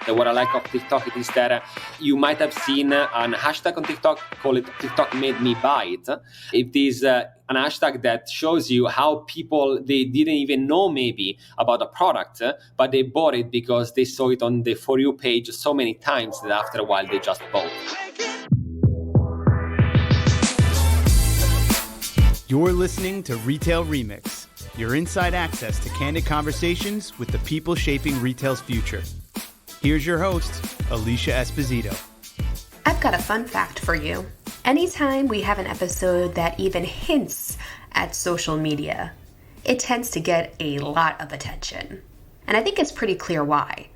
What I like of TikTok is that you might have seen an hashtag on TikTok, call it TikTok made me buy it. It is an hashtag that shows you how people, they didn't even know maybe about a product, but they bought it because they saw it on the For You page so many times that after a while they just bought. You're listening to Retail Remix, your inside access to candid conversations with the people shaping retail's future. Here's your host, Alicia Esposito. I've got a fun fact for you. Anytime we have an episode that even hints at social media, it tends to get a lot of attention. And I think it's pretty clear why.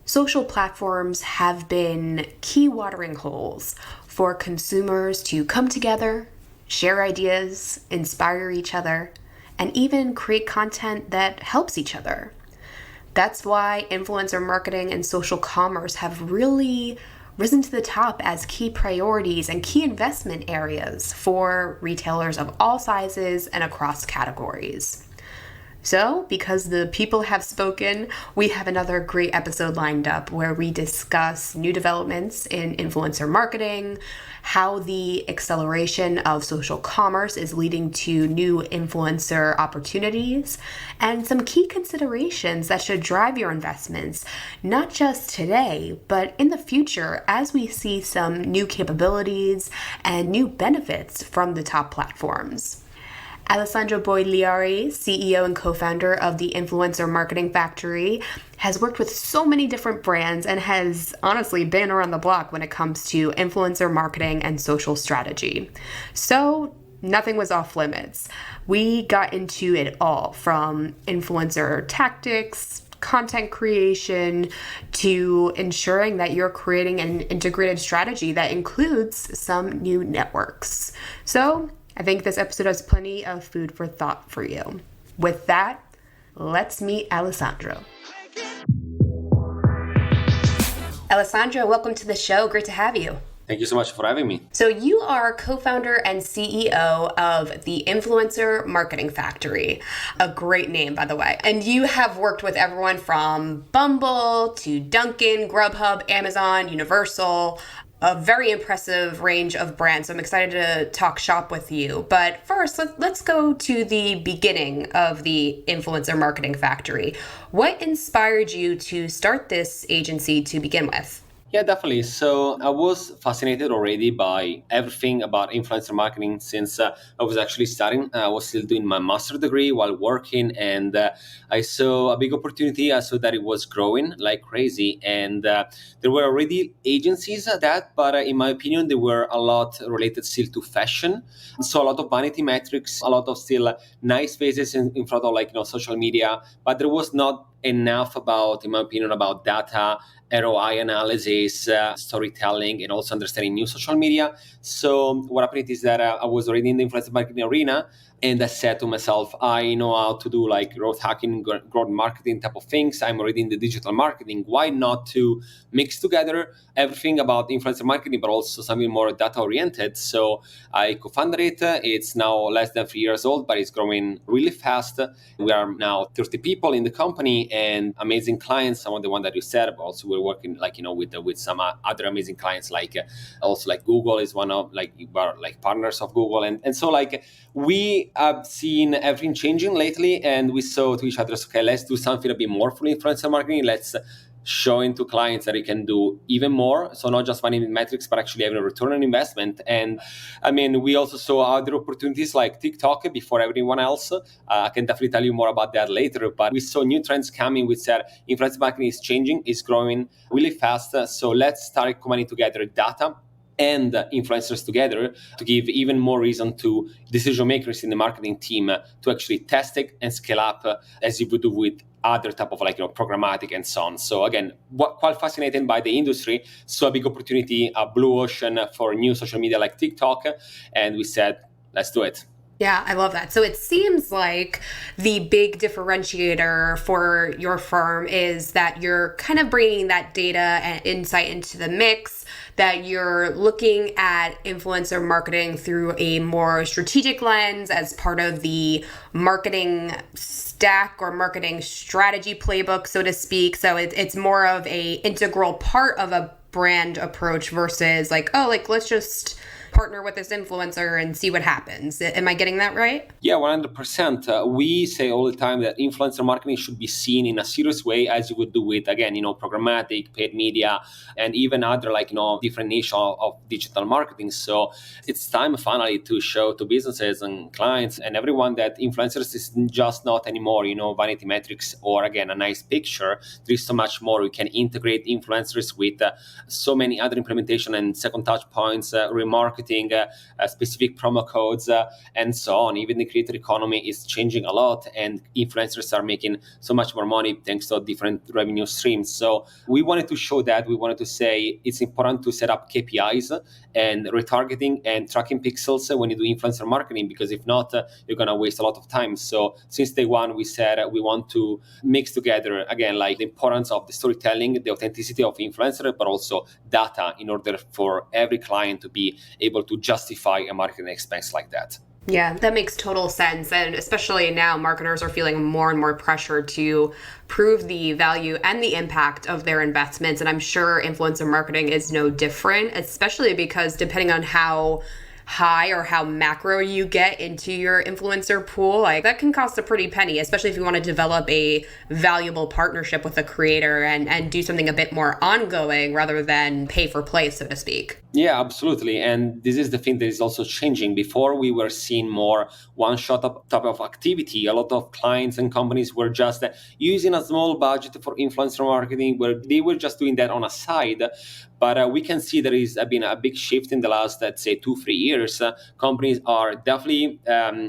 Social platforms have been key watering holes for consumers to come together, share ideas, inspire each other, and even create content that helps each other. That's why influencer marketing and social commerce have really risen to the top as key priorities and key investment areas for retailers of all sizes and across categories. So, because the people have spoken, we have another great episode lined up where we discuss new developments in influencer marketing, how the acceleration of social commerce is leading to new influencer opportunities, and some key considerations that should drive your investments, not just today, but in the future as we see some new capabilities and new benefits from the top platforms. Alessandro Bogliari, CEO and co-founder of the Influencer Marketing Factory, has worked with so many different brands and has honestly been around the block when it comes to influencer marketing and social strategy. So nothing was off limits. We got into it all, from influencer tactics, content creation, to ensuring that you're creating an integrated strategy that includes some new networks. So I think this episode has plenty of food for thought for you. With that, let's meet Alessandro. Alessandro, welcome to the show. Great to have you. Thank you so much for having me. So you are co-founder and CEO of the Influencer Marketing Factory, a great name, by the way. And you have worked with everyone from Bumble to Dunkin', Grubhub, Amazon, Universal, a very impressive range of brands. So I'm excited to talk shop with you. But first, let's go to the beginning of the Influencer Marketing Factory. What inspired you to start this agency to begin with? Yeah, definitely. So I was fascinated already by everything about influencer marketing since I was actually studying. I was still doing my master's degree while working, and I saw a big opportunity. I saw that it was growing like crazy, and there were already agencies at that, but in my opinion, they were a lot related still to fashion. So a lot of vanity metrics, a lot of still nice faces in front of social media, but there was not enough about, in my opinion, about data, ROI analysis, storytelling, and also understanding new social media. So what happened is that I was already in the influencer marketing arena, and I said to myself, I know how to do like growth hacking, growth marketing type of things. I'm already in the digital marketing. Why not to mix together everything about influencer marketing, but also something more data oriented? So I co-founded it. It's now less than 3 years old, but it's growing really fast. We are now 30 people in the company and amazing clients. Some of the one that you said, but also we're working with some other amazing clients, also Google is one of partners of Google. And so we have seen everything changing lately, and we saw to each other, okay, let's do something a bit more for influencer marketing. Let's showing to clients that you can do even more. So not just finding metrics, but actually having a return on investment. And I mean, we also saw other opportunities like TikTok before everyone else. I can definitely tell you more about that later, but we saw new trends coming which said influencer marketing is changing, is growing really fast. So let's start combining together data and influencers together to give even more reason to decision makers in the marketing team to actually test it and scale up as you would do with other type of programmatic and so on. So again, quite fascinated by the industry. So a big opportunity, a blue ocean for new social media like TikTok. And we said, let's do it. Yeah, I love that. So it seems like the big differentiator for your firm is that you're kind of bringing that data and insight into the mix, that you're looking at influencer marketing through a more strategic lens as part of the marketing stack or marketing strategy playbook, so to speak. So it's more of a integral part of a brand approach versus like, oh, like let's just partner with this influencer and see what happens. Am I getting that right? Yeah, 100%. We say all the time that influencer marketing should be seen in a serious way as you would do with, again, programmatic, paid media, and even other different niche of digital marketing. So it's time finally to show to businesses and clients and everyone that influencers is just not anymore, vanity metrics or, again, a nice picture. There is so much more. We can integrate influencers with so many other implementation and second touch points, remarketing, specific promo codes, and so on. Even the creator economy is changing a lot, and influencers are making so much more money thanks to different revenue streams. So we wanted to show that. We wanted to say it's important to set up KPIs and retargeting and tracking pixels when you do influencer marketing, because if not, you're going to waste a lot of time. So since day one, we said we want to mix together, again, like the importance of the storytelling, the authenticity of influencer, but also data in order for every client to be able to justify a marketing expense like that. Yeah, that makes total sense. And especially now, marketers are feeling more and more pressure to prove the value and the impact of their investments. And I'm sure influencer marketing is no different, especially because depending on how high or how macro you get into your influencer pool, like that can cost a pretty penny, especially if you want to develop a valuable partnership with a creator and do something a bit more ongoing rather than pay for play, so to speak. Yeah, absolutely. And this is the thing that is also changing. Before, we were seeing more one-shot type of activity. A lot of clients and companies were just using a small budget for influencer marketing, where they were just doing that on a side. But we can see there is been a big shift in the last, let's say, 2-3 years. Companies are definitely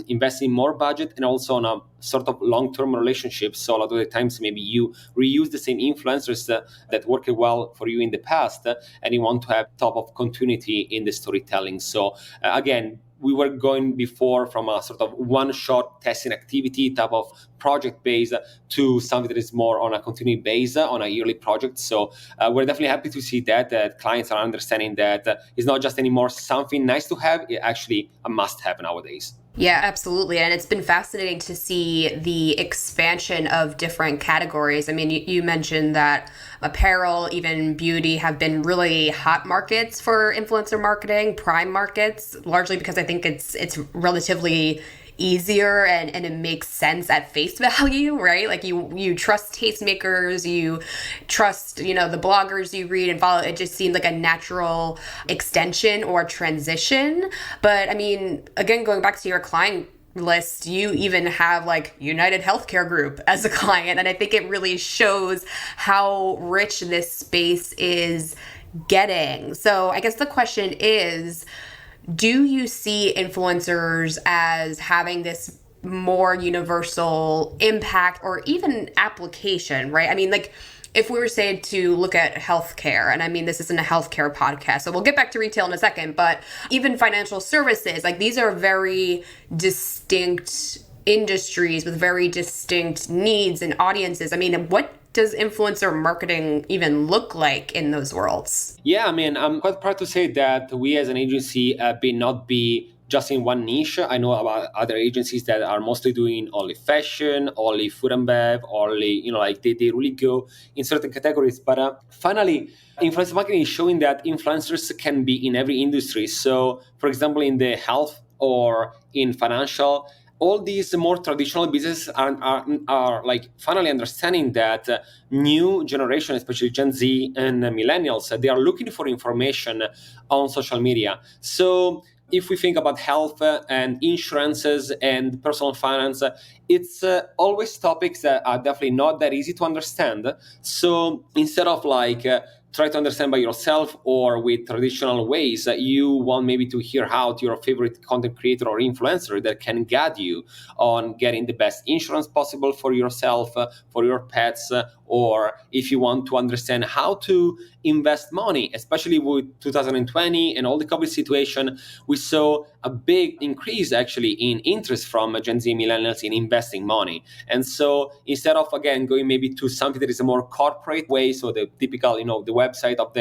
investing more budget and also on a sort of long-term relationships. So a lot of the times, maybe you reuse the same influencers that worked well for you in the past, and you want to have top of continuity in the storytelling. So again, we were going before from a sort of one-shot testing activity type of project base to something that is more on a continuity base, on a yearly project. So we're definitely happy to see that clients are understanding that it's not just anymore something nice to have, it's actually a must-have nowadays. Yeah, absolutely. And it's been fascinating to see the expansion of different categories. I mean, you mentioned that apparel, even beauty have been really hot markets for influencer marketing, prime markets, largely because I think it's relatively easier and it makes sense at face value, right? Like you trust tastemakers, you trust, the bloggers you read and follow. It just seemed like a natural extension or transition. But I mean, again, going back to your client list, you even have like United Healthcare Group as a client. And I think it really shows how rich this space is getting. So I guess the question is, do you see influencers as having this more universal impact or even application, right? I mean, like if we were say to look at healthcare, and I mean, this isn't a healthcare podcast, so we'll get back to retail in a second, but even financial services, like these are very distinct industries with very distinct needs and audiences. I mean, what does influencer marketing even look like in those worlds? Yeah, I mean, I'm quite proud to say that we as an agency may not be just in one niche. I know about other agencies that are mostly doing only fashion, only food and bev, only, they really go in certain categories. But finally, influencer marketing is showing that influencers can be in every industry. So, for example, in the health or in financial, all these more traditional businesses are like finally understanding that new generation, especially Gen Z and millennials, they are looking for information on social media. So if we think about health and insurances and personal finance, it's always topics that are definitely not that easy to understand. So instead of try to understand by yourself or with traditional ways, you want maybe to hear out your favorite content creator or influencer that can guide you on getting the best insurance possible for yourself, for your pets, or if you want to understand how to invest money, especially with 2020 and all the COVID situation, we saw a big increase actually in interest from Gen Z millennials in investing money. And so instead of, again, going maybe to something that is a more corporate way, so the typical, the website of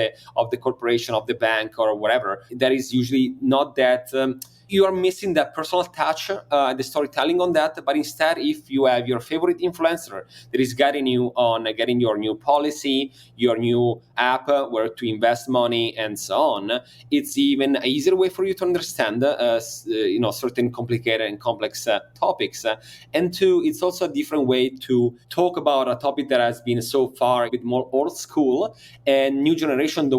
the corporation, of the bank or whatever, that is usually not that you are missing that personal touch, the storytelling on that. But instead, if you have your favorite influencer that is guiding you on getting your new policy, your new app, where to invest money, and so on, it's even an easier way for you to understand, certain complicated and complex topics. And two, it's also a different way to talk about a topic that has been so far a bit more old school, and new generation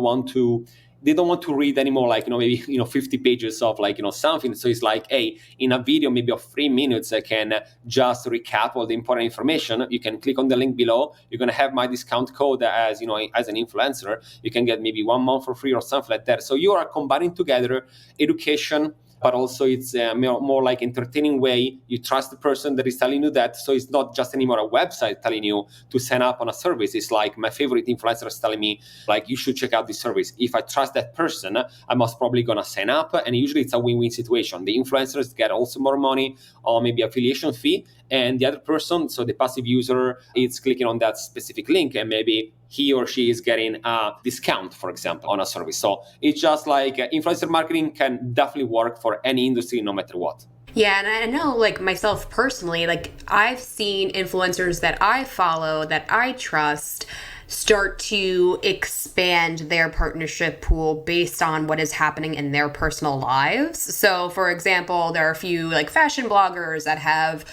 they don't want to read anymore, like, maybe, 50 pages of something. So it's like, hey, in a video, maybe of 3 minutes, I can just recap all the important information. You can click on the link below. You're going to have my discount code as an influencer. You can get maybe 1 month for free or something like that. So you are combining together education, but also it's a more like entertaining way. You trust the person that is telling you that. So it's not just anymore a website telling you to sign up on a service. It's like my favorite influencer is telling me, like, you should check out this service. If I trust that person, I'm most probably going to sign up. And usually it's a win-win situation. The influencers get also more money, or maybe affiliation fee. And the other person, so the passive user, is clicking on that specific link, and maybe he or she is getting a discount, for example, on a service. So it's just like influencer marketing can definitely work for any industry, no matter what. Yeah, and I know, like, myself personally, like, I've seen influencers that I follow, that I trust, start to expand their partnership pool based on what is happening in their personal lives. So, for example, there are a few, like, fashion bloggers that have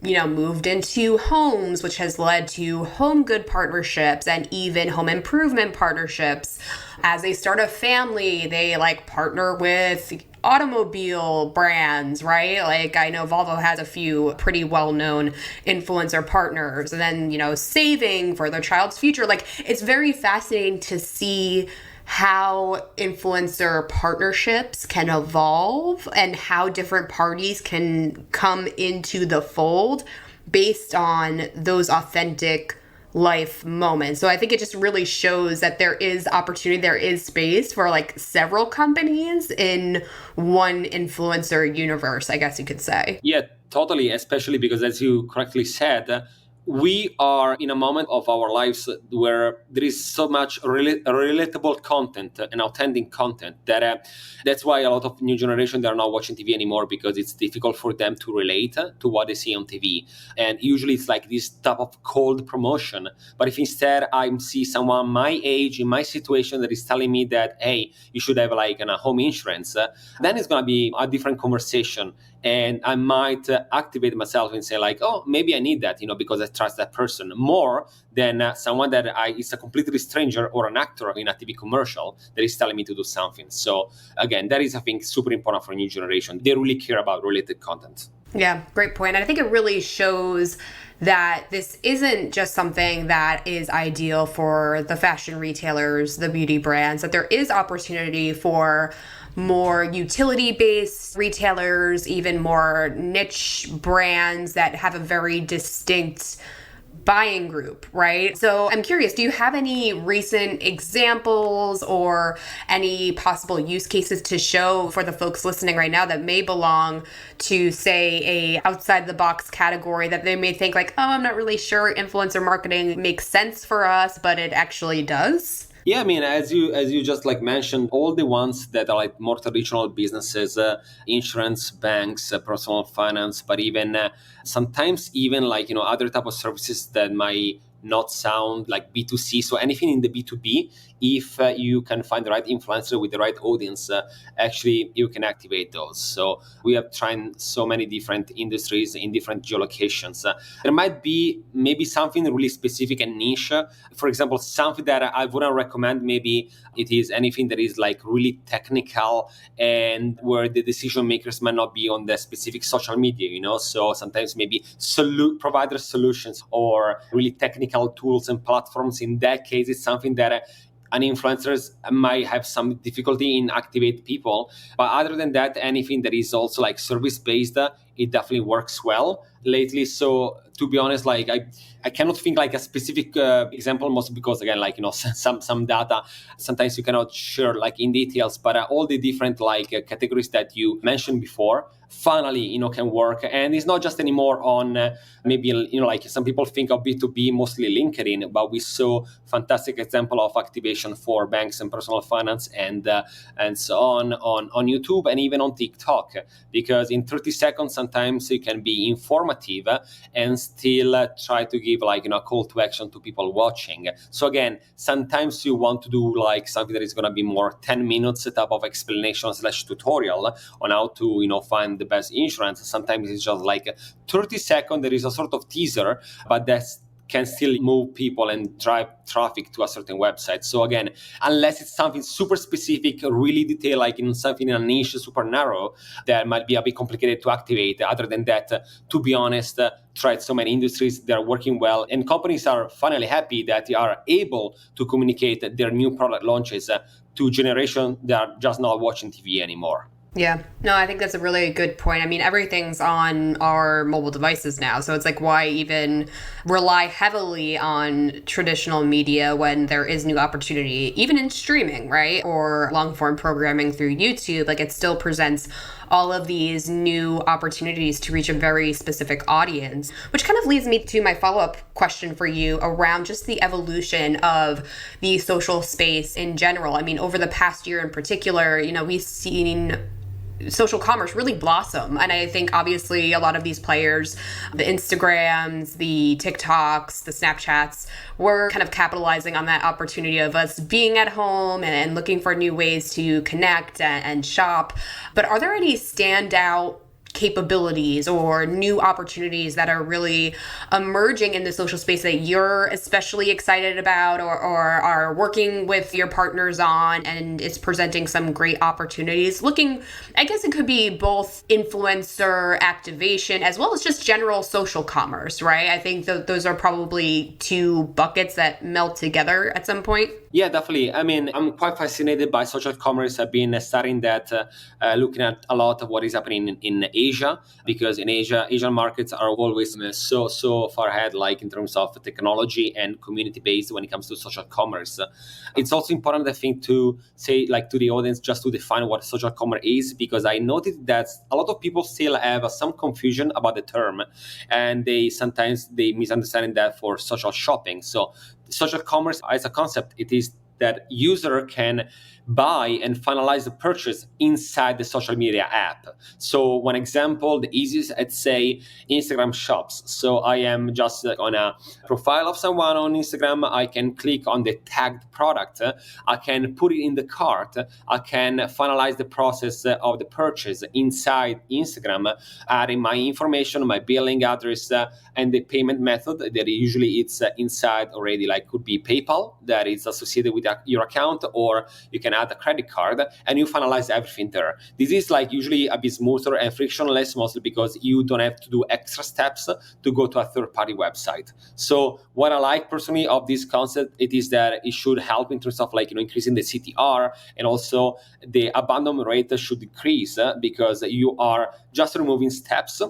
moved into homes, which has led to home good partnerships and even home improvement partnerships. As they start a family, they partner with automobile brands, right? Like, I know Volvo has a few pretty well-known influencer partners, and then, saving for their child's future. Like, it's very fascinating to see how influencer partnerships can evolve and how different parties can come into the fold based on those authentic life moments. So I think it just really shows that there is opportunity, there is space for several companies in one influencer universe, I guess you could say. Yeah, totally. Especially because, as you correctly said, we are in a moment of our lives where there is so much relatable content and authentic content that that's why a lot of new generation, they are not watching TV anymore, because it's difficult for them to relate to what they see on TV. And usually it's like this type of cold promotion. But if instead I see someone my age, in my situation, that is telling me that, hey, you should have a home insurance, then it's going to be a different conversation. And I might activate myself and say oh, maybe I need that, because I trust that person more than someone that is a completely stranger or an actor in a TV commercial that is telling me to do something. So again, that is, I think, super important for a new generation. They really care about related content. Yeah, great point. And I think it really shows that this isn't just something that is ideal for the fashion retailers, the beauty brands, that there is opportunity for more utility-based retailers, even more niche brands that have a very distinct buying group, right? So I'm curious, do you have any recent examples or any possible use cases to show for the folks listening right now that may belong to, say, a outside the box category that they may think I'm not really sure influencer marketing makes sense for us, but it actually does? Yeah, I mean, as you just mentioned, all the ones that are more traditional businesses, insurance, banks, personal finance, but even sometimes even other type of services that might not sound like B2C. So anything in the B2B, if you can find the right influencer with the right audience, actually you can activate those. So we have tried so many different industries in different geolocations. There might be maybe something really specific and niche. For example, something that I wouldn't recommend, maybe it is anything that is really technical and where the decision makers might not be on the specific social media, So sometimes maybe provider solutions or really technical tools and platforms. In that case, it's something that an influencers might have some difficulty in activate people. But other than that, anything that is also service-based it definitely works well lately. So to be honest, like I cannot think like a specific example, mostly because again, like, some data sometimes you cannot share like in details, but all the different like categories that you mentioned before finally, can work. And it's not just anymore on maybe, like some people think of B2B, mostly LinkedIn, but we saw fantastic example of activation for banks and personal finance and so on YouTube and even on TikTok, because in 30 seconds sometimes it can be informative and still try to give like, a call to action to people watching. So again, sometimes you want to do like something that is going to be more 10 minutes type of explanation / tutorial on how to, find the best insurance. Sometimes it's just like 30 seconds. There is a sort of teaser, but that's can still move people and drive traffic to a certain website. So again, unless it's something super specific, really detailed, like in something in a niche, super narrow, that might be a bit complicated to activate. Other than that, to be honest, tried so many industries, they're working well, and companies are finally happy that they are able to communicate their new product launches to generation that are just not watching TV anymore. Yeah, no, I think that's a really good point. I mean, everything's on our mobile devices now. So it's like, why even rely heavily on traditional media when there is new opportunity, even in streaming, right? Or long form programming through YouTube. Like, it still presents all of these new opportunities to reach a very specific audience, which kind of leads me to my follow-up question for you around just the evolution of the social space in general. I mean, over the past year in particular, we've seen social commerce really blossom. And I think obviously a lot of these players, the Instagrams, the TikToks, the Snapchats, were kind of capitalizing on that opportunity of us being at home and looking for new ways to connect and shop. But are there any standout capabilities or new opportunities that are really emerging in the social space that you're especially excited about or are working with your partners on, and it's presenting some great opportunities? Looking, I guess it could be both influencer activation as well as just general social commerce, right? I think those are probably two buckets that melt together at some point. Yeah, definitely. I mean, I'm quite fascinated by social commerce. I've been studying that, looking at a lot of what is happening in Asia, because in Asia, Asian markets are always so far ahead, like in terms of technology and community based when it comes to social commerce. It's also important, I think, to say, like, to the audience, just to define what social commerce is, because I noticed that a lot of people still have some confusion about the term, and they misunderstand that for social shopping. So social commerce as a concept, it is that user can buy and finalize the purchase inside the social media app. So one example, the easiest, I'd say Instagram shops. So I am just on a profile of someone on Instagram. I can click on the tagged product. I can put it in the cart. I can finalize the process of the purchase inside Instagram, adding my information, my billing address, and the payment method that usually it's inside already, like could be PayPal that is associated with your account, or you can add a credit card, and you finalize everything there. This is like usually a bit smoother and frictionless, mostly because you don't have to do extra steps to go to a third-party website. So what I like personally of this concept, it is that it should help in terms of, like, increasing the CTR, and also the abandonment rate should decrease because you are just removing steps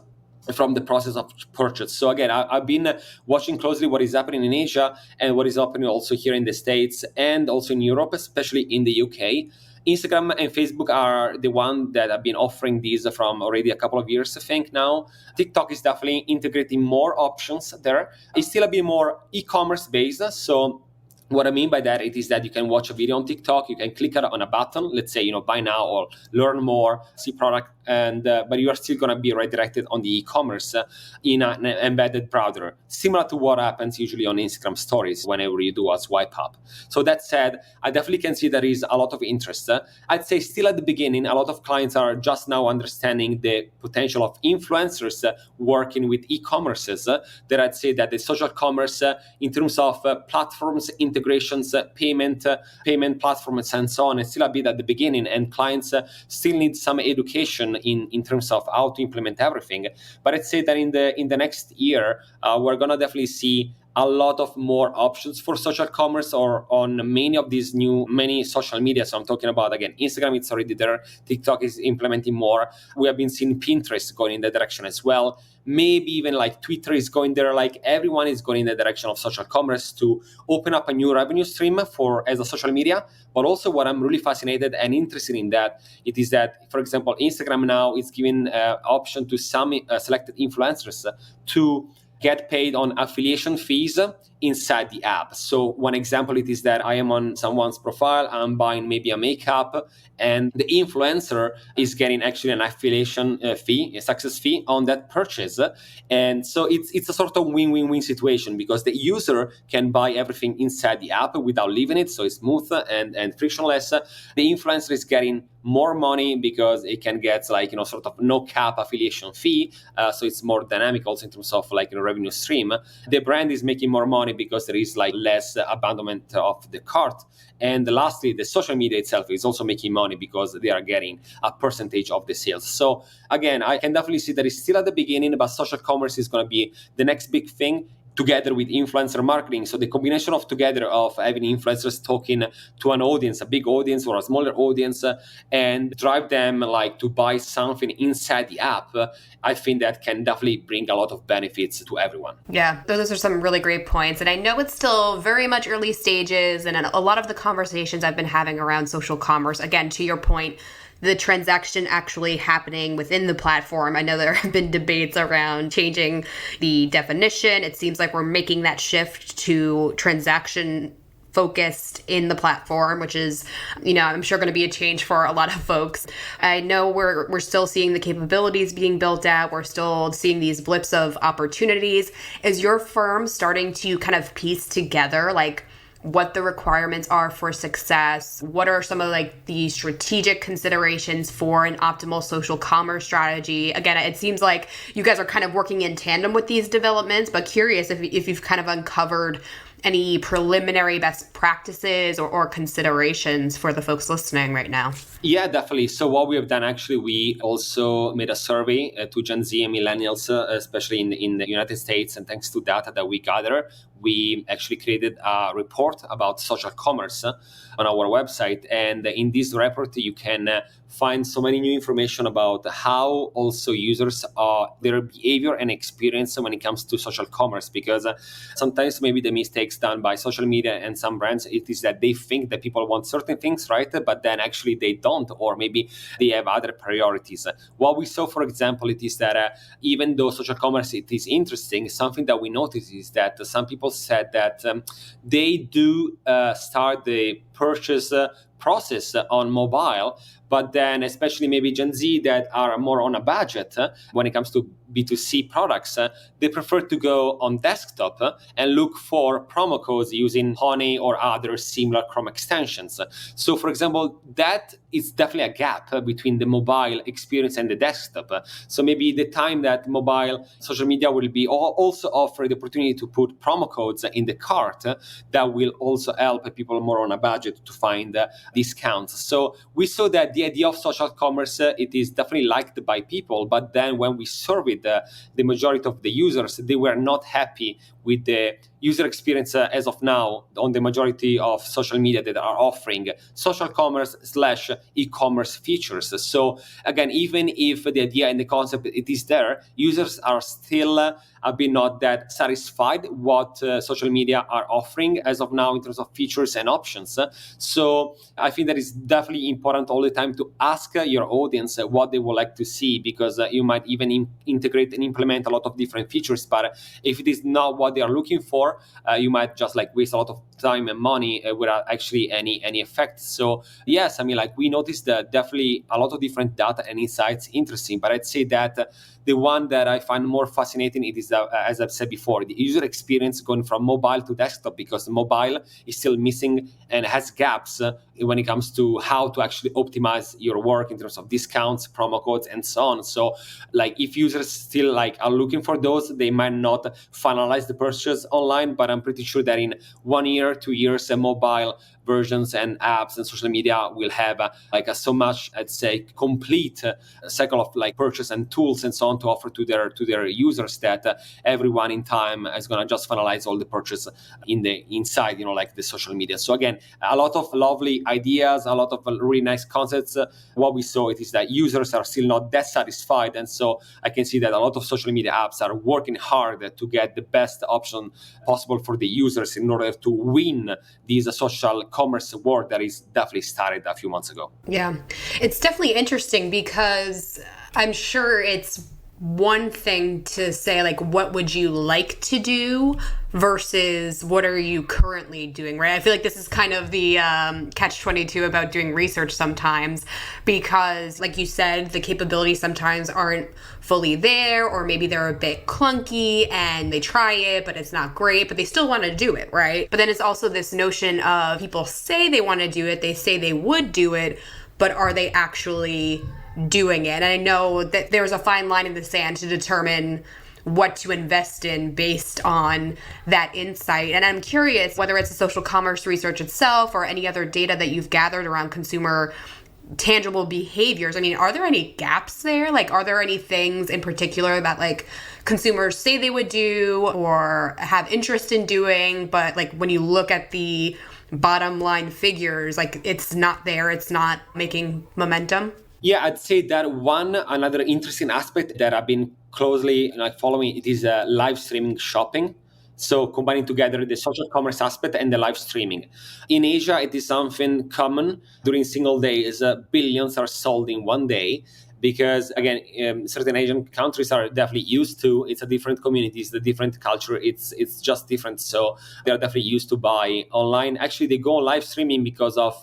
from the process of purchase. So again, I've been watching closely what is happening in Asia and what is happening also here in the States and also in Europe, especially in the UK. Instagram and Facebook are the one that have been offering these from already a couple of years, I think now. TikTok is definitely integrating more options there. It's still a bit more e-commerce based. So what I mean by that, it is that you can watch a video on TikTok, you can click on a button, let's say, buy now or learn more, see product, and but you are still going to be redirected on the e-commerce in an embedded browser, similar to what happens usually on Instagram stories whenever you do a swipe up. So that said, I definitely can see there is a lot of interest. I'd say still at the beginning, a lot of clients are just now understanding the potential of influencers working with e-commerces. That I'd say that the social commerce in terms of platforms, integrations, payment platforms, and so on, is still a bit at the beginning, and clients still need some education in terms of how to implement everything. But I'd say that in the next year, we're gonna definitely see a lot of more options for social commerce or on many social media. So I'm talking about, again, Instagram, it's already there. TikTok is implementing more. We have been seeing Pinterest going in that direction as well. Maybe even like Twitter is going there. Like everyone is going in the direction of social commerce to open up a new revenue stream as a social media. But also what I'm really fascinated and interested in that it is that, for example, Instagram now is giving option to some selected influencers to get paid on affiliation fees inside the app. So one example it is that I am on someone's profile, I'm buying maybe a makeup, and the influencer is getting actually an affiliation fee, a success fee on that purchase. And so it's a sort of win-win-win situation because the user can buy everything inside the app without leaving it, so it's smooth and frictionless. The influencer is getting more money because it can get sort of no cap affiliation fee, so it's more dynamic also in terms of revenue stream. The brand is making more money because there is less abandonment of the cart. And lastly, the social media itself is also making money because they are getting a percentage of the sales. So again, I can definitely see that it's still at the beginning, but social commerce is going to be the next big thing, together with influencer marketing. So the combination of having influencers talking to an audience, a big audience or a smaller audience, and drive them to buy something inside the app, I think that can definitely bring a lot of benefits to everyone. Yeah, those are some really great points. And I know it's still very much early stages, and a lot of the conversations I've been having around social commerce, again, to your point, the transaction actually happening within the platform. I know there have been debates around changing the definition. It seems like we're making that shift to transaction focused in the platform, which is, I'm sure going to be a change for a lot of folks. I know we're still seeing the capabilities being built out. We're still seeing these blips of opportunities. Is your firm starting to kind of piece together what the requirements are for success? What are some of the strategic considerations for an optimal social commerce strategy? Again, it seems like you guys are kind of working in tandem with these developments, but curious if you've kind of uncovered any preliminary best practices or considerations for the folks listening right now? Yeah, definitely. So what we have done, actually, we also made a survey to Gen Z and millennials, especially in the United States. And thanks to data that we gather, we actually created a report about social commerce on our website. And in this report, you can find so many new information about how also users their behavior and experience when it comes to social commerce. Because sometimes maybe the mistakes done by social media and some brands, it is that they think that people want certain things, right? But then actually they don't, or maybe they have other priorities. What we saw, for example, it is that even though social commerce it is interesting, something that we noticed is that some people said that they do start the purchase process on mobile, but then especially maybe Gen Z that are more on a budget when it comes to B2C products, they prefer to go on desktop and look for promo codes using Honey or other similar Chrome extensions. So for example, that is definitely a gap between the mobile experience and the desktop. So maybe the time that mobile social media will be also offer the opportunity to put promo codes in the cart that will also help people more on a budget to find discounts. So we saw that the idea of social commerce, it is definitely liked by people, but then when we surveyed the majority of the users, they were not happy with the user experience as of now on the majority of social media that are offering social commerce / e-commerce features. So again, even if the idea and the concept it is there, users are still not that satisfied what social media are offering as of now in terms of features and options. So I think that is definitely important all the time to ask your audience what they would like to see, because you might even integrate and implement a lot of different features, but if it is not what they are looking for, you might just waste a lot of time and money without actually any effect. So yes, we noticed that definitely a lot of different data and insights interesting, but I'd say that the one that I find more fascinating, it is, as I've said before, the user experience going from mobile to desktop, because mobile is still missing and has gaps when it comes to how to actually optimize your work in terms of discounts, promo codes, and so on. So if users still are looking for those, they might not finalize the purchase online, but I'm pretty sure that in 1 year, 2 years, mobile versions and apps and social media will have so much, I'd say, complete cycle of like purchase and tools and so on to offer to their users that everyone in time is going to just finalize all the purchase inside, like the social media. So again, a lot of lovely ideas, a lot of really nice concepts. What we saw it is that users are still not that satisfied, and so I can see that a lot of social media apps are working hard to get the best option possible for the users in order to win this social commerce war that is definitely started a few months ago. Yeah, it's definitely interesting because I'm sure it's one thing to say, like, what would you like to do versus what are you currently doing, right? I feel like this is kind of the catch-22 about doing research sometimes because, like you said, the capabilities sometimes aren't fully there, or maybe they're a bit clunky and they try it, but it's not great, but they still want to do it, right? But then it's also this notion of people say they want to do it, they say they would do it, but are they actually doing it? And I know that there's a fine line in the sand to determine what to invest in based on that insight. And I'm curious whether it's the social commerce research itself or any other data that you've gathered around consumer tangible behaviors. I mean, are there any gaps there? Like, are there any things in particular that like consumers say they would do or have interest in doing, but like when you look at the bottom line figures, like it's not there, it's not making momentum? Yeah, I'd say that another interesting aspect that I've been closely following, it is live streaming shopping. So combining together the social commerce aspect and the live streaming. In Asia, it is something common. During single days, billions are sold in one day because, again, certain Asian countries are definitely used to, it's a different community, it's a different culture, it's just different. So they're definitely used to buy online. Actually, they go on live streaming because of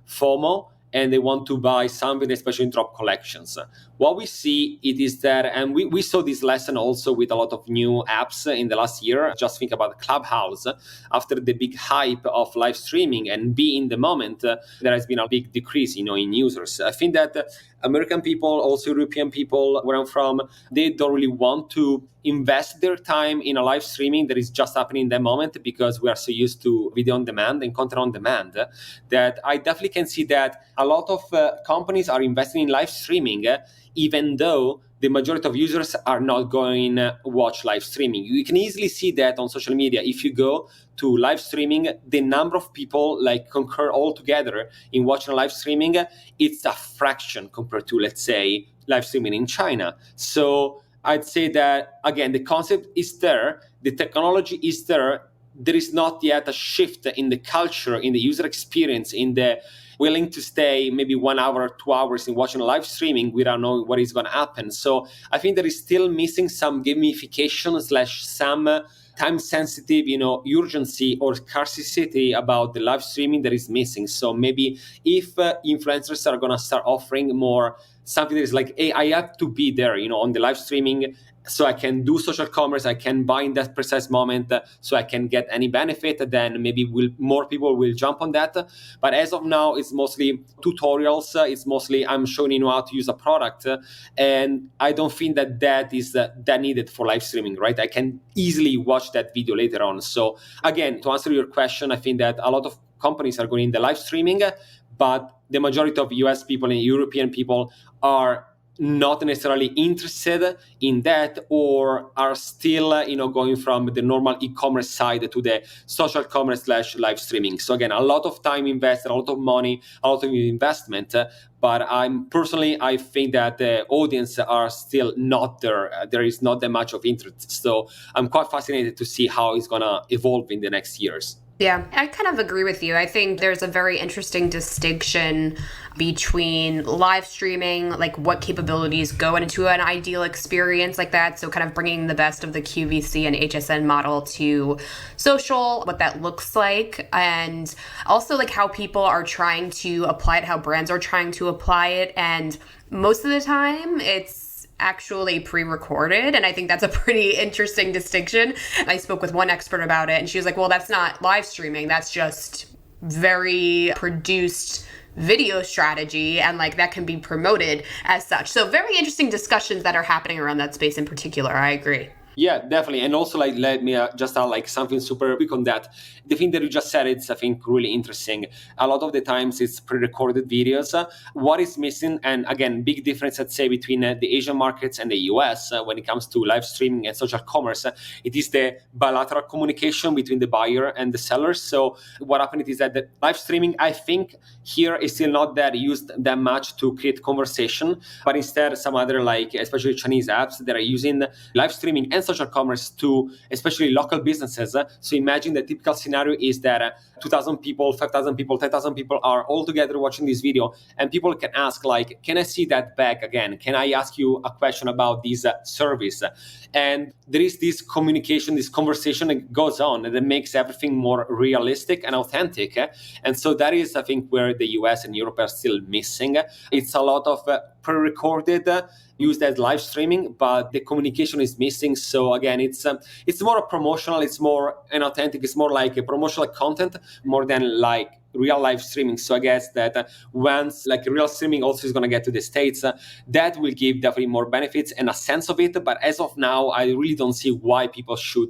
FOMO, and they want to buy something, especially in drop collections. What we see it is that, and we saw this lesson also with a lot of new apps in the last year. Just think about Clubhouse. After the big hype of live streaming and be in the moment, there has been a big decrease, in users. I think that American people, also European people, where I'm from, they don't really want to invest their time in a live streaming that is just happening in that moment because we are so used to video on demand and content on demand that I definitely can see that a lot of companies are investing in live streaming, even though the majority of users are not going to watch live streaming. You can easily see that on social media. If you go to live streaming, the number of people concur all together in watching live streaming, it's a fraction compared to, let's say, live streaming in China. So I'd say that, again, the concept is there, the technology is there. There is not yet a shift in the culture, in the user experience, in the willing to stay maybe 1 hour or 2 hours in watching live streaming without knowing what is going to happen. So I think there is still missing some gamification / some time-sensitive, urgency or scarcity about the live streaming that is missing. So maybe if influencers are going to start offering more something that is like, hey, I have to be there, on the live streaming so I can do social commerce, I can buy in that precise moment, so I can get any benefit, then maybe more people will jump on that. But as of now, it's mostly tutorials. It's mostly I'm showing you how to use a product. And I don't think that is that needed for live streaming, right? I can easily watch that video later on. So again, to answer your question, I think that a lot of companies are going in the live streaming, but the majority of US people and European people are not necessarily interested in that, or are still going from the normal e-commerce side to the social commerce / live streaming. So again, a lot of time invested, a lot of money, a lot of investment, but I think that the audience are still not there. There is not that much of interest. So I'm quite fascinated to see how it's going to evolve in the next years. Yeah, I kind of agree with you. I think there's a very interesting distinction between live streaming, like what capabilities go into an ideal experience like that. So kind of bringing the best of the QVC and HSN model to social, what that looks like, and also like how people are trying to apply it, how brands are trying to apply it. And most of the time it's actually pre-recorded, and I think that's a pretty interesting distinction. I spoke with one expert about it, and she was like, well, that's not live streaming, that's just very produced video strategy, and like that can be promoted as such. So very interesting discussions that are happening around that space in particular. I agree. Yeah, definitely. And also, like, let me just add like something super quick on that. The thing that you just said, it's I think really interesting. A lot of the times it's pre-recorded videos. What is missing, and again, big difference, I'd say, between the Asian markets and the US when it comes to live streaming and social commerce. It is the bilateral communication between the buyer and the seller. So what happened is that the live streaming, I think, here is still not that used that much to create conversation, but instead some other, like especially Chinese apps that are using live streaming and social commerce to especially local businesses. So imagine the typical scenario is that 2,000 people, 5,000 people, 10,000 people are all together watching this video, and people can ask like, can I see that bag again? Can I ask you a question about this service? And there is this communication, this conversation that goes on, and that makes everything more realistic and authentic. And so that is, I think, where the US and Europe are still missing. It's a lot of pre-recorded, used as live streaming, but the communication is missing. So again, it's more promotional, it's more inauthentic, it's more like a promotional content more than like real live streaming. So I guess that once like real streaming also is going to get to the States, that will give definitely more benefits and a sense of it. But as of now, I really don't see why people should,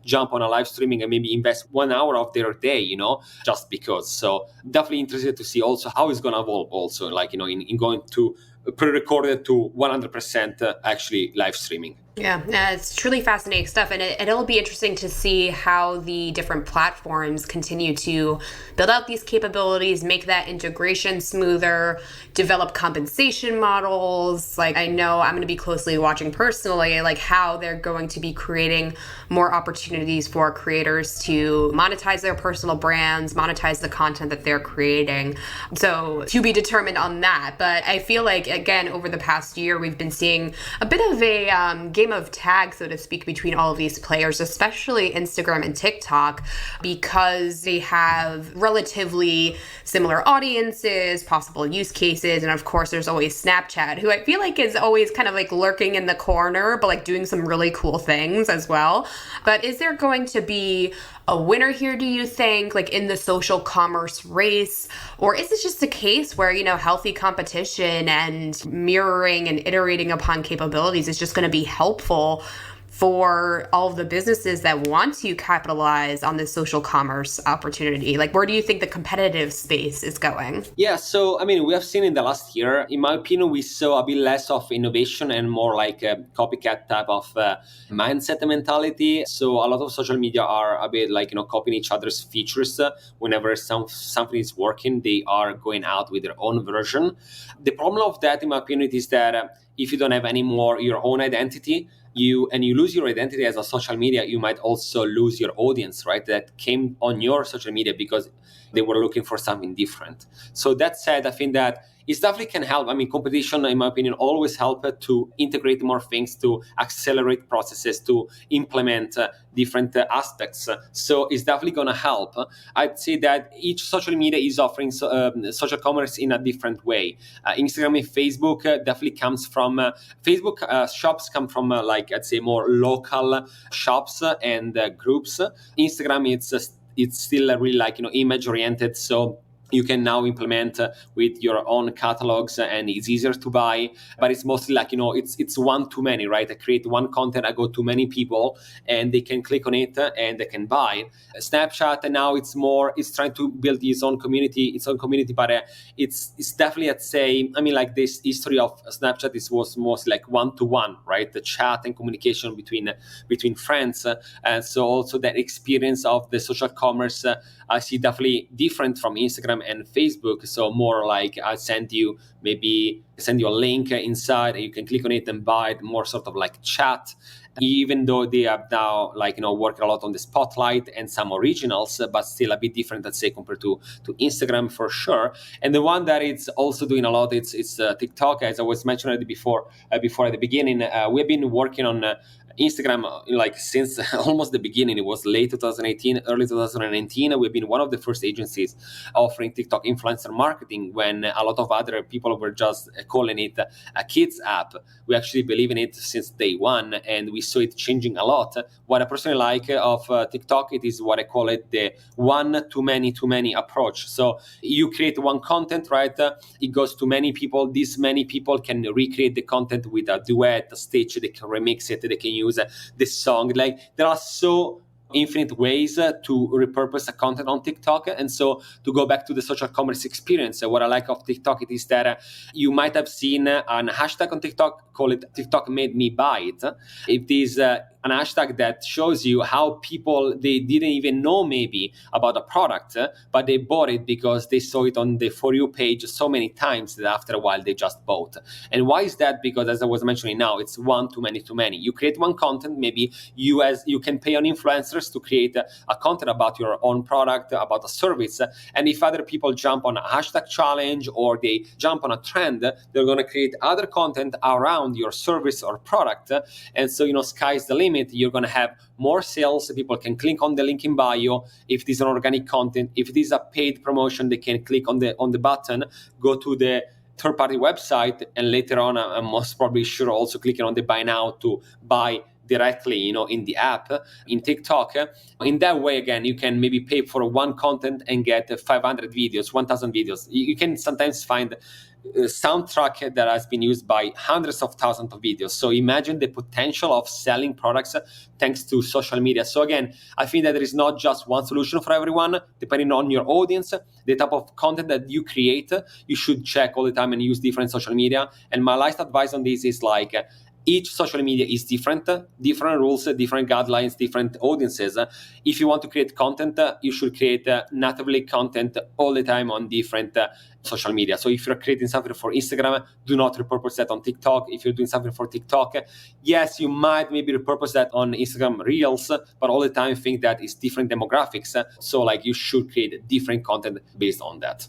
jump on a live streaming and maybe invest 1 hour of their day, just because. So definitely interested to see also how it's going to evolve also, like, in going to pre-recorded to 100% actually live streaming. Yeah, it's truly fascinating stuff. And it'll be interesting to see how the different platforms continue to build out these capabilities, make that integration smoother, develop compensation models. Like, I know I'm going to be closely watching personally, like how they're going to be creating more opportunities for creators to monetize their personal brands, monetize the content that they're creating. So to be determined on that. But I feel like, again, over the past year, we've been seeing a bit of a game of tag, so to speak, between all of these players, especially Instagram and TikTok, because they have relatively similar audiences, possible use cases, and of course there's always Snapchat, who I feel like is always kind of like lurking in the corner, but like doing some really cool things as well. But is there going to be a winner here, do you think, like in the social commerce race? Or is this just a case where, healthy competition and mirroring and iterating upon capabilities is just going to be helpful for all of the businesses that want to capitalize on this social commerce opportunity? Like, where do you think the competitive space is going? Yeah, so, we have seen in the last year, in my opinion, we saw a bit less of innovation and more like a copycat type of mindset and mentality. So a lot of social media are a bit like, copying each other's features. Whenever something is working, they are going out with their own version. The problem of that, in my opinion, is that if you don't have any more your own identity, you lose your identity as a social media, you might also lose your audience, right? That came on your social media because they were looking for something different. So that said, I think that it definitely can help. Competition, in my opinion, always help to integrate more things, to accelerate processes, to implement different aspects. So it's definitely going to help. I'd say that each social media is offering social commerce in a different way. Instagram and Facebook definitely comes from Facebook shops come from I'd say more local shops and groups. Instagram, it's still really image oriented. So you can now implement with your own catalogs and it's easier to buy, but it's mostly it's one to many, right? I create one content, I go to many people and they can click on it and they can buy. Snapchat, and now it's trying to build its own community, but it's definitely, I'd say, this history of Snapchat was mostly like one-to-one, right? The chat and communication between friends. And so also that experience of the social commerce, I see definitely different from Instagram and Facebook. So more like I send you a link inside, you can click on it and buy it, more sort of like chat. Even though they are now working a lot on the spotlight and some originals, but still a bit different, let's say, compared to Instagram for sure. And the one that it's also doing a lot, it's TikTok, as I was mentioning before at the beginning. We've been working on Instagram since almost the beginning. It was late 2018, early 2019. We've been one of the first agencies offering TikTok influencer marketing when a lot of other people were just calling it a kids app. We actually believe in it since day one, and we saw it changing a lot. What I personally like of TikTok, it is what I call it the one to many approach. So you create one content, right? It goes to many people. These many people can recreate the content with a duet, a stitch. They can remix it. They can use use this song. Like there are so infinite ways to repurpose a content on TikTok. And so to go back to the social commerce experience, what I like of TikTok it is that you might have seen an hashtag on TikTok, call it TikTok made me buy it. It is an hashtag that shows you how people, they didn't even know maybe about a product, but they bought it because they saw it on the For You page so many times that after a while they just bought. And why is that? Because as I was mentioning now, it's one too many too many. You create one content, maybe you can pay on influencers to create a content about your own product, about a service. And if other people jump on a hashtag challenge or they jump on a trend, they're going to create other content around your service or product. And so, sky's the limit. You're going to have more sales. People can click on the link in bio. If it is an organic content, if it is a paid promotion, they can click on the button, go to the third-party website, and later on, I'm most probably sure also clicking on the buy now to buy directly, in the app, in TikTok. In that way, again, you can maybe pay for one content and get 500 videos, 1,000 videos. You can sometimes find soundtrack that has been used by hundreds of thousands of videos. So imagine the potential of selling products thanks to social media. So again, I think that there is not just one solution for everyone. Depending on your audience, the type of content that you create, you should check all the time and use different social media. And my last advice on this is like, each social media is different rules, different guidelines, different audiences. If you want to create content, you should create natively content all the time on different social media. So if you're creating something for Instagram, do not repurpose that on TikTok. If you're doing something for TikTok, yes, you might maybe repurpose that on Instagram Reels, but all the time think that it's different demographics. So like you should create different content based on that.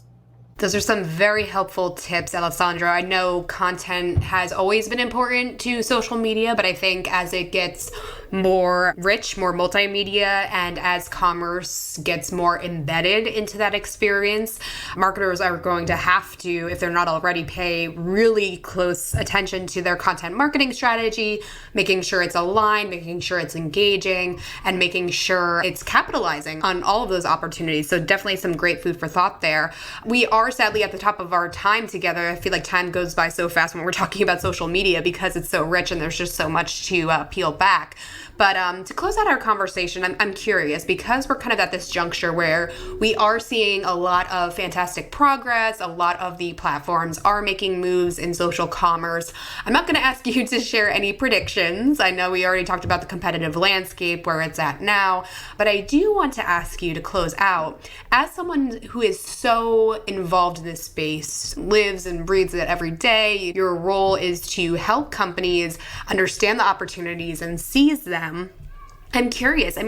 Those are some very helpful tips, Alessandro. I know content has always been important to social media, but I think as it gets more rich, more multimedia, and as commerce gets more embedded into that experience, marketers are going to have to, if they're not already, pay really close attention to their content marketing strategy, making sure it's aligned, making sure it's engaging, and making sure it's capitalizing on all of those opportunities. So definitely some great food for thought there. We are sadly at the top of our time together. I feel like time goes by so fast when we're talking about social media because it's so rich and there's just so much to peel back. But to close out our conversation, I'm curious, because we're kind of at this juncture where we are seeing a lot of fantastic progress, a lot of the platforms are making moves in social commerce. I'm not going to ask you to share any predictions. I know we already talked about the competitive landscape, where it's at now, but I do want to ask you to close out, as someone who is so involved in this space, lives and breathes it every day, your role is to help companies understand the opportunities and seize them. I'm curious,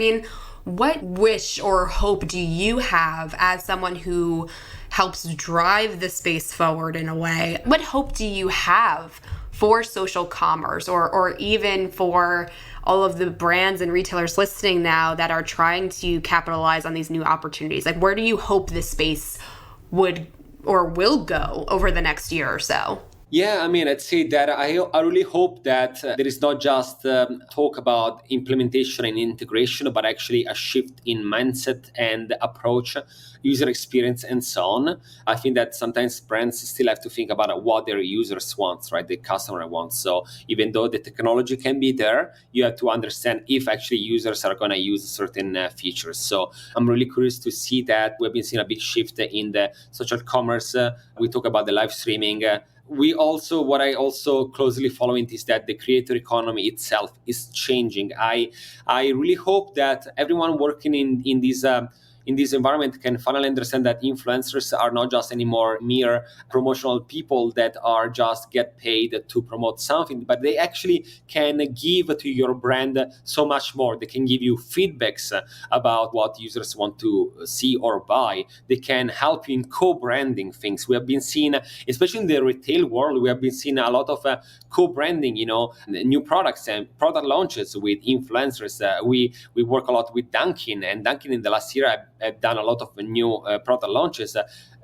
what wish or hope do you have as someone who helps drive the space forward in a way? What hope do you have for social commerce or even for all of the brands and retailers listening now that are trying to capitalize on these new opportunities? Like, where do you hope this space would or will go over the next year or so? Yeah, I'd say that I really hope that there is not just talk about implementation and integration, but actually a shift in mindset and approach, user experience, and so on. I think that sometimes brands still have to think about what their users want, right? The customer wants. So even though the technology can be there, you have to understand if actually users are going to use certain features. So I'm really curious to see that. We've been seeing a big shift in the social commerce. We talk about the live streaming. What I also closely following is that the creator economy itself is changing. I really hope that everyone working in this environment can finally understand that influencers are not just anymore mere promotional people that are just get paid to promote something, but they actually can give to your brand so much more. They can give you feedbacks about what users want to see or buy. They can help you in co-branding things. We have been seeing, especially in the retail world, we have been seeing a lot of co-branding, new products and product launches with influencers. We work a lot with Dunkin', and Dunkin' in the last year have done a lot of new product launches.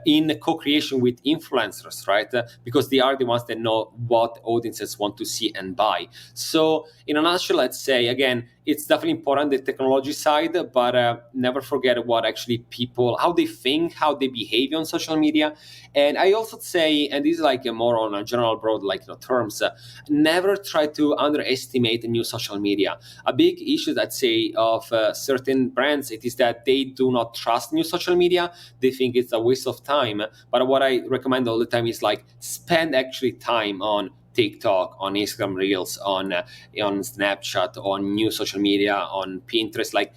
in co-creation with influencers, right? Because they are the ones that know what audiences want to see and buy. So in a nutshell, let's say, again, it's definitely important, the technology side, but never forget what actually people, how they think, how they behave on social media. And I also say, and this is like a more on a general broad terms, never try to underestimate the new social media. A big issue that say of certain brands, it is that they do not trust new social media. They think it's a waste of time. But what I recommend all the time is spend actually time on TikTok, on Instagram Reels, on Snapchat, on new social media, on Pinterest.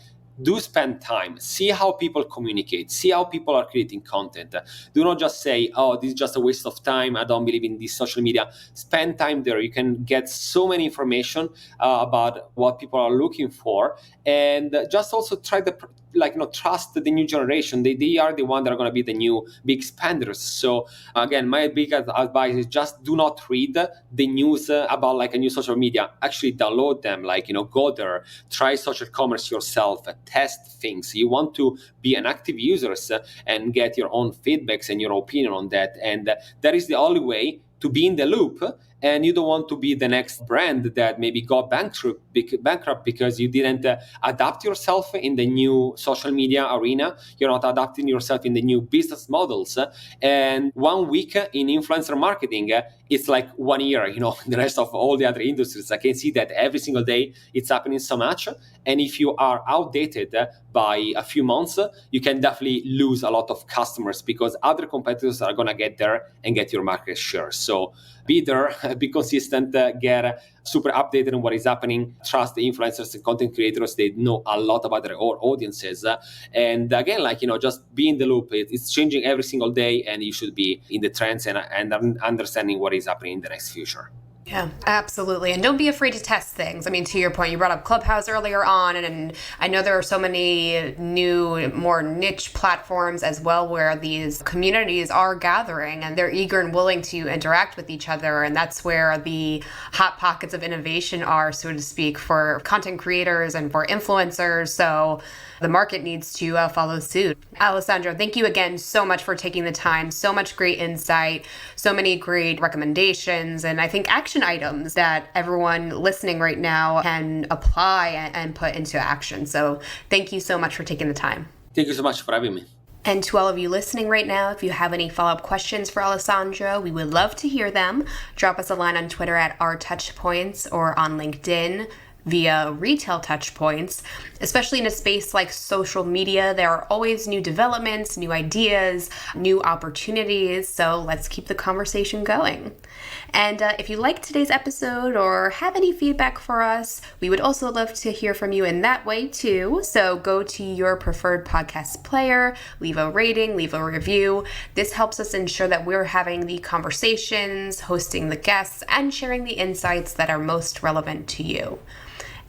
Do spend time, see how people communicate, see how people are creating content. Do not just say, oh, this is just a waste of time, I don't believe in this social media. Spend time there. You can get so many information about what people are looking for, and just also try to trust the new generation. They are the one that are going to be the new big spenders. So again, my big advice is just do not read the news about a new social media. Actually download them, go there, try social commerce yourself, test things. You want to be an active user and get your own feedbacks and your opinion on that. And that is the only way to be in the loop. And you don't want to be the next brand that maybe got bankrupt because you didn't adapt yourself in the new social media arena. You're not adapting yourself in the new business models. And 1 week in influencer marketing, it's like 1 year, the rest of all the other industries. I can see that every single day it's happening so much. And if you are outdated by a few months, you can definitely lose a lot of customers because other competitors are going to get there and get your market share. So be there, be consistent, get super updated on what is happening. Trust the influencers and content creators. They know a lot about their audiences. And again, just be in the loop. It's changing every single day, and you should be in the trends and understanding what is happening in the next future. Yeah, absolutely. And don't be afraid to test things. I mean, to your point, you brought up Clubhouse earlier on, and I know there are so many new, more niche platforms as well where these communities are gathering and they're eager and willing to interact with each other. And that's where the hot pockets of innovation are, so to speak, for content creators and for influencers. So the market needs to follow suit. Alessandro, thank you again so much for taking the time. So much great insight, so many great recommendations, and I think action items that everyone listening right now can apply and put into action. So thank you so much for taking the time. Thank you so much for having me. And to all of you listening right now, if you have any follow-up questions for Alessandro, we would love to hear them. Drop us a line on Twitter at @OurTouchPoints or on LinkedIn via Retail Touchpoints. Especially in a space like social media, there are always new developments, new ideas, new opportunities, so let's keep the conversation going. And if you liked today's episode or have any feedback for us, we would also love to hear from you in that way too. So go to your preferred podcast player, leave a rating, leave a review. This helps us ensure that we're having the conversations, hosting the guests, and sharing the insights that are most relevant to you.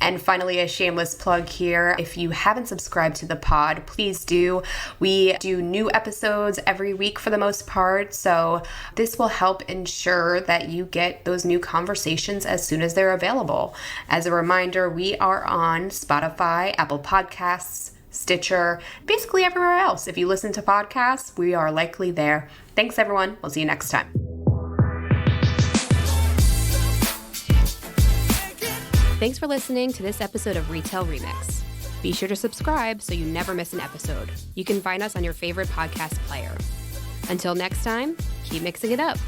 And finally, a shameless plug here. If you haven't subscribed to the pod, please do. We do new episodes every week for the most part, so this will help ensure that you get those new conversations as soon as they're available. As a reminder, we are on Spotify, Apple Podcasts, Stitcher, basically everywhere else. If you listen to podcasts, we are likely there. Thanks, everyone. We'll see you next time. Thanks for listening to this episode of Retail Remix. Be sure to subscribe so you never miss an episode. You can find us on your favorite podcast player. Until next time, keep mixing it up.